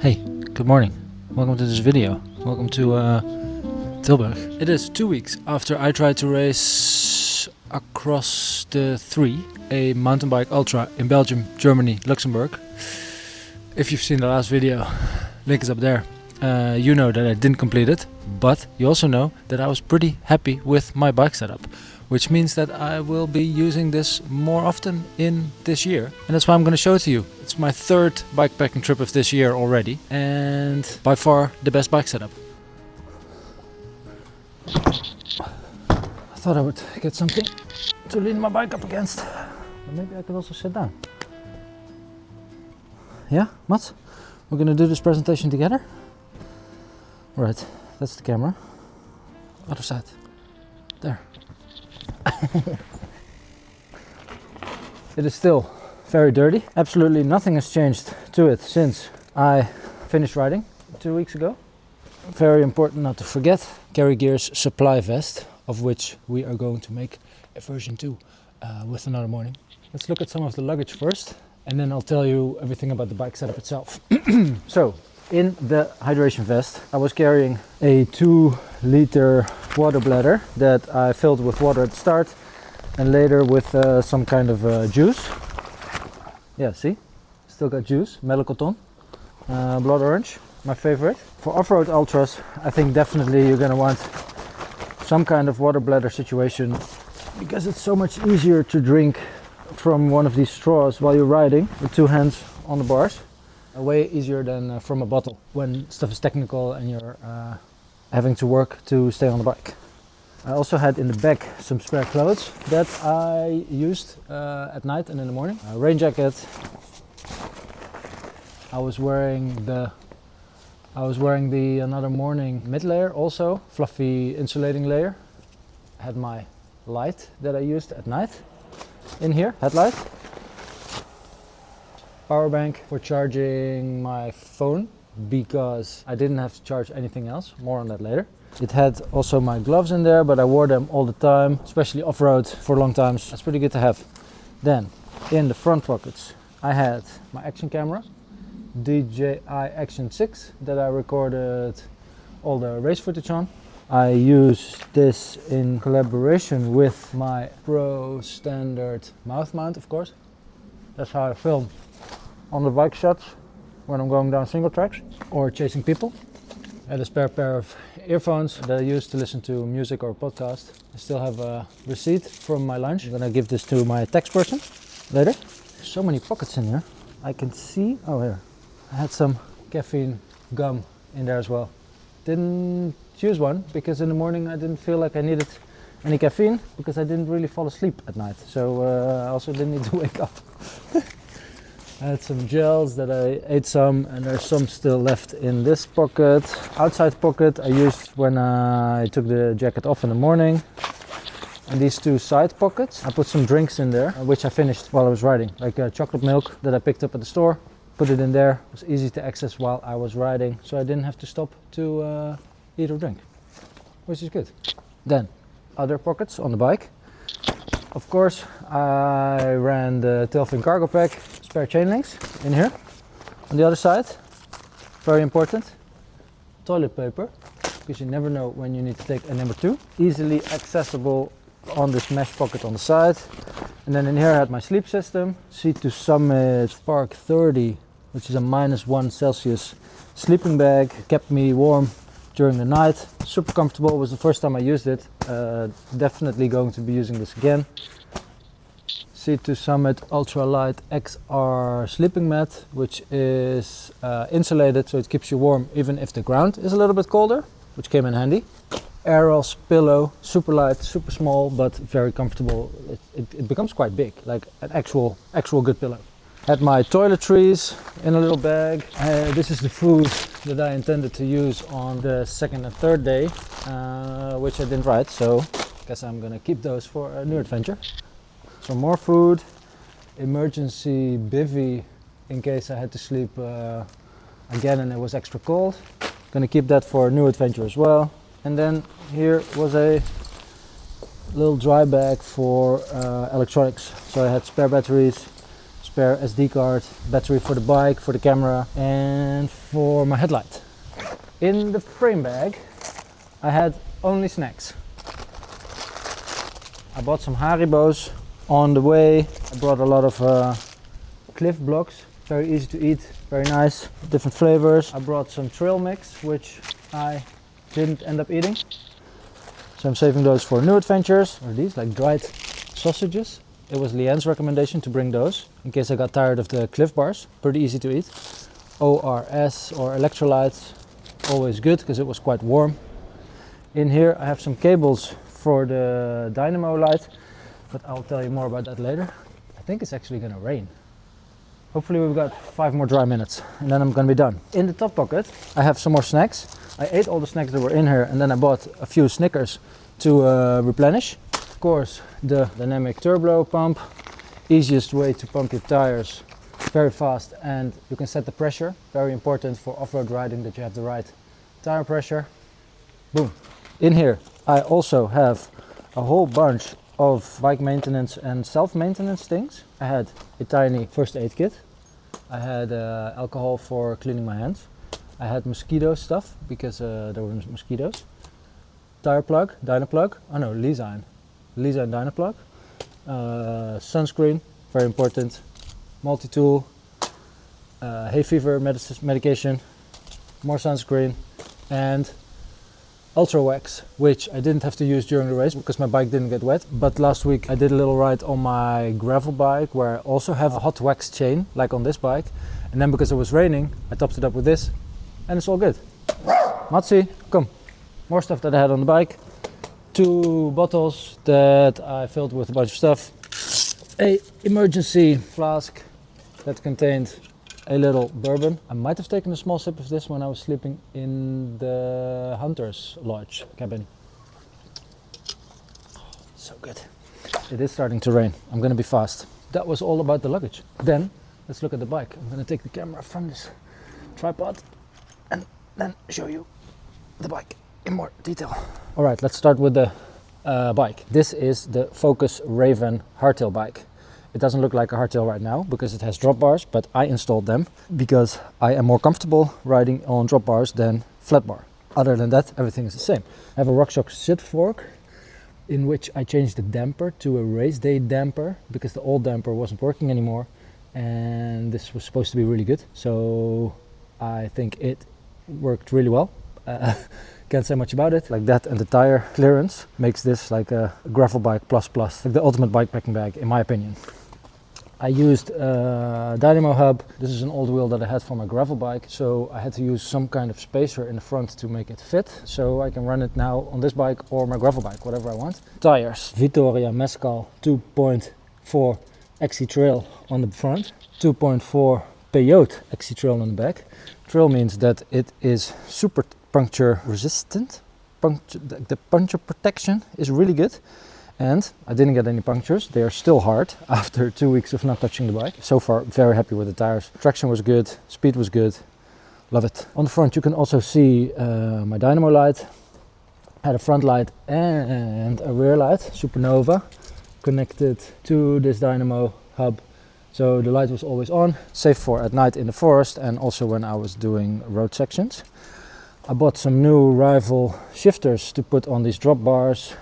Hey, good morning. Welcome to this video. Welcome to Tilburg. It is 2 weeks after I tried to race across the 3, a mountain bike ultra in Belgium, Germany, Luxembourg. If you've seen the last video, link is up there. You know that I didn't complete it, but you also know that I was pretty happy with my bike setup, which means that I will be using this more often in this year, and that's why I'm going to show it to you. It's my 3rd bikepacking trip of this year already, and by far the best bike setup. I thought I would get something to lean my bike up against, but maybe I could also sit down. Yeah, Mats? We're going to do this presentation together? Alright, that's the camera. Other side. There. It is still very dirty. Absolutely nothing has changed to it since I finished riding 2 weeks ago. Very important not to forget Carry Gear's supply vest, of which we are going to make a version 2 with another morning. Let's look at some of the luggage first, and then I'll tell you everything about the bike setup itself. So, in the hydration vest, I was carrying a 2-liter water bladder that I filled with water at the start and later with some kind of juice. Yeah, see? Still got juice, Mellocoton, blood orange, my favorite. For off-road ultras, I think definitely you're gonna want some kind of water bladder situation because it's so much easier to drink from one of these straws while you're riding with 2 hands on the bars. Way easier than from a bottle when stuff is technical and you're having to work to stay on the bike. I also had in the back some spare clothes that I used at night and in the morning. A rain jacket. I was wearing the another morning mid layer, also fluffy insulating layer. I had my light that I used at night in here, headlight. Power bank for charging my phone because I didn't have to charge anything else. More on that later. It had also my gloves in there, but I wore them all the time, especially off-road for long times. That's pretty good to have. Then in the front pockets I had my action camera, DJI Action 6, that I recorded all the race footage on. I used this in collaboration with my Pro Standard mouth mount, of course. That's how I film on the bike shots when I'm going down single tracks or chasing people. I had a spare pair of earphones that I used to listen to music or podcast. I still have a receipt from my lunch. I'm gonna give this to my tax person later. So many pockets in here. I can see, oh here, I had some caffeine gum in there as well. Didn't choose one because in the morning I didn't feel like I needed any caffeine because I didn't really fall asleep at night. So I also didn't need to wake up. I had some gels that I ate some, and there's some still left in this pocket. Outside pocket I used when I took the jacket off in the morning. And these 2 side pockets, I put some drinks in there, which I finished while I was riding. Like chocolate milk that I picked up at the store, put it in there. It was easy to access while I was riding, so I didn't have to stop to eat or drink, which is good. Then, other pockets on the bike. Of course, I ran the Tailfin cargo pack, spare chain links in here. On the other side, very important, toilet paper, because you never know when you need to take a number 2. Easily accessible on this mesh pocket on the side. And then in here I had my sleep system, C2 Summit Spark 30, which is a -1 Celsius sleeping bag. It kept me warm during the night. Super comfortable. It was the first time I used it. Definitely going to be using this again. C2 Summit Ultralight XR sleeping mat, which is insulated, so it keeps you warm even if the ground is a little bit colder, which came in handy. Aeros pillow, super light, super small, but very comfortable. It becomes quite big, like an actual good pillow. Had my toiletries in a little bag. This is the food that I intended to use on the 2nd and 3rd day, which I didn't ride, so I guess I'm gonna keep those for a new adventure. Some more food, emergency bivvy in case I had to sleep again and it was extra cold. Gonna keep that for a new adventure as well. And then here was a little dry bag for electronics. So I had spare batteries, spare SD card, battery for the bike, for the camera, and for my headlight. In the frame bag I had only snacks. I bought some Haribos on the way. I brought a lot of Cliff blocks, very easy to eat, very nice, different flavors. I brought some trail mix, which I didn't end up eating, so I'm saving those for new adventures. Are these like dried sausages? It was Leanne's recommendation to bring those in case I got tired of the Cliff bars. Pretty easy to eat. ORS or electrolytes, always good because it was quite warm. In here I have some cables for the dynamo light, but I'll tell you more about that later. I think it's actually gonna rain. Hopefully we've got 5 more dry minutes and then I'm gonna be done. In the top pocket I have some more snacks. I ate all the snacks that were in here and then I bought a few Snickers to replenish. Of course, the dynamic turbo pump, easiest way to pump your tires, very fast, and you can set the pressure. Very important for off-road riding that you have the right tire pressure. Boom. In here I also have a whole bunch of bike maintenance and self-maintenance things. I had a tiny first aid kit. I had alcohol for cleaning my hands. I had mosquito stuff because there were mosquitoes. Tire plug, Dynaplug. Oh no, Leasine Dynaplug. Sunscreen, very important. Multi-tool. Hay fever medication. More sunscreen. And Ultra Wax, which I didn't have to use during the race because my bike didn't get wet. But last week I did a little ride on my gravel bike where I also have a hot wax chain like on this bike. And then because it was raining, I topped it up with this and it's all good. Matsi, come. More stuff that I had on the bike. 2 bottles that I filled with a bunch of stuff. A emergency flask that contained a little bourbon. I might have taken a small sip of this when I was sleeping in the Hunter's Lodge cabin. So good. It is starting to rain. I'm gonna be fast. That was all about the luggage. Then let's look at the bike. I'm gonna take the camera from this tripod and then show you the bike in more detail. All right, let's start with the bike. This is the Focus Raven hardtail bike. It doesn't look like a hardtail right now because it has drop bars, but I installed them because I am more comfortable riding on drop bars than flat bar. Other than that, everything is the same. I have a RockShox sit fork in which I changed the damper to a race day damper because the old damper wasn't working anymore, and this was supposed to be really good. So I think it worked really well. Can't say much about it. Like that and the tire clearance makes this like a gravel bike plus, like the ultimate bikepacking bag in my opinion. I used a dynamo hub. This is an old wheel that I had for my gravel bike, so I had to use some kind of spacer in the front to make it fit, so I can run it now on this bike or my gravel bike, whatever I want. Tires, Vittoria Mescal 2.4 XC Trail on the front, 2.4 Peyote XC Trail on the back. Trail means that it is super puncture resistant. The puncture protection is really good. And I didn't get any punctures. They are still hard after 2 weeks of not touching the bike. So far, very happy with the tires. Traction was good, speed was good, love it. On the front you can also see my dynamo light. I had a front light and a rear light, Supernova, connected to this dynamo hub. So the light was always on, safe for at night in the forest and also when I was doing road sections. I bought some new rival shifters to put on these drop bars.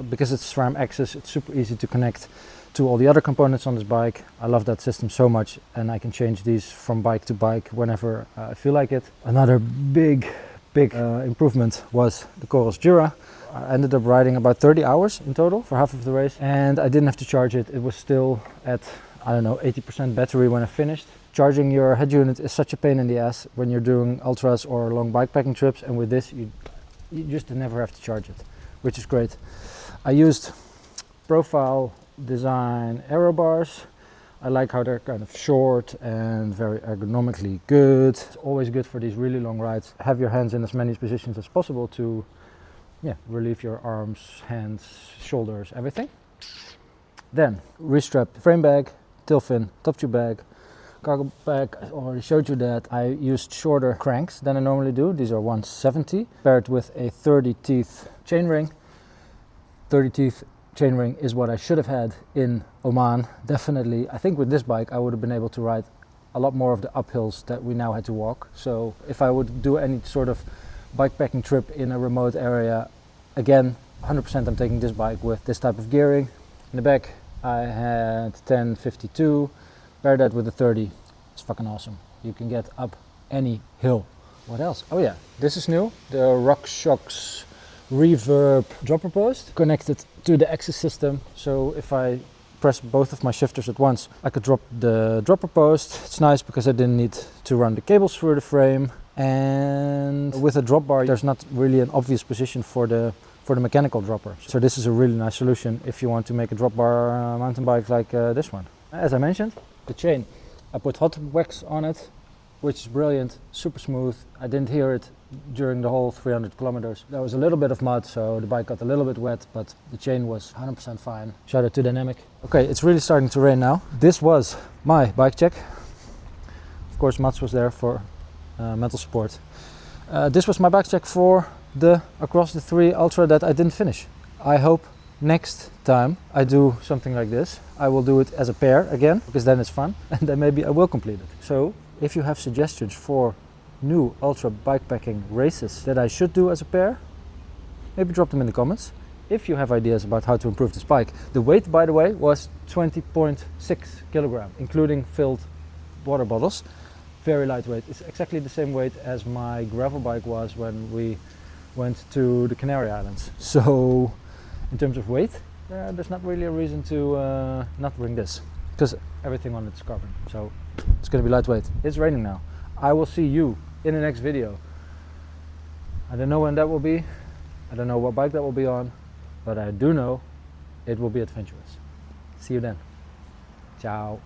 Because it's SRAM Access, it's super easy to connect to all the other components on this bike. I love that system so much, and I can change these from bike to bike whenever I feel like it. Another big improvement was the Coros Jura. I ended up riding about 30 hours in total for half of the race, and I didn't have to charge it. It was still at, I don't know, 80% battery when I finished. Charging your head unit is such a pain in the ass when you're doing ultras or long bikepacking trips, and with this you just never have to charge it, which is great. I used Profile Design aero bars. I like how they're kind of short and very ergonomically good. It's always good for these really long rides. Have your hands in as many positions as possible to relieve your arms, hands, shoulders, everything. Then restrap frame bag, tail fin, top tube bag, cargo bag. I already showed you that. I used shorter cranks than I normally do. These are 170 paired with a 30 teeth chain ring. 30 teeth chainring is what I should have had in Oman. Definitely, I think with this bike I would have been able to ride a lot more of the uphills that we now had to walk. So if I would do any sort of bikepacking trip in a remote area, again, 100% I'm taking this bike with this type of gearing. In the back I had 1052, pair that with a 30. It's fucking awesome. You can get up any hill. What else? Oh yeah, this is new. The RockShox reverb dropper post connected to the axis system. So if I press both of my shifters at once, I could drop the dropper post. It's nice because I didn't need to run the cables through the frame. And with a drop bar, there's not really an obvious position for the mechanical dropper. So this is a really nice solution if you want to make a drop bar mountain bike like this one. As I mentioned, the chain, I put hot wax on it, which is brilliant, super smooth. I didn't hear it during the whole 300 kilometers. There was a little bit of mud, so the bike got a little bit wet, but the chain was 100% fine. Shout out to Dynamic. Okay, it's really starting to rain now. This was my bike check. Of course, Mats was there for mental support. This was my bike check for the Across the 3 Ultra that I didn't finish. I hope next time I do something like this, I will do it as a pair again, because then it's fun, and then maybe I will complete it. So if you have suggestions for new ultra bikepacking races that I should do as a pair, maybe drop them in the comments. If you have ideas about how to improve this bike. The weight, by the way, was 20.6 kilogram, including filled water bottles. Very lightweight. It's exactly the same weight as my gravel bike was when we went to the Canary Islands. So in terms of weight, there's not really a reason to not bring this, because everything on it is carbon. So it's going to be lightweight. It's raining now. I will see you in the next video. I don't know when that will be. I don't know what bike that will be on, but I do know it will be adventurous. See you then. Ciao.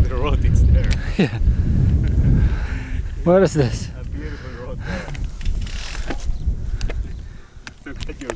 The road is there. Yeah. What is this?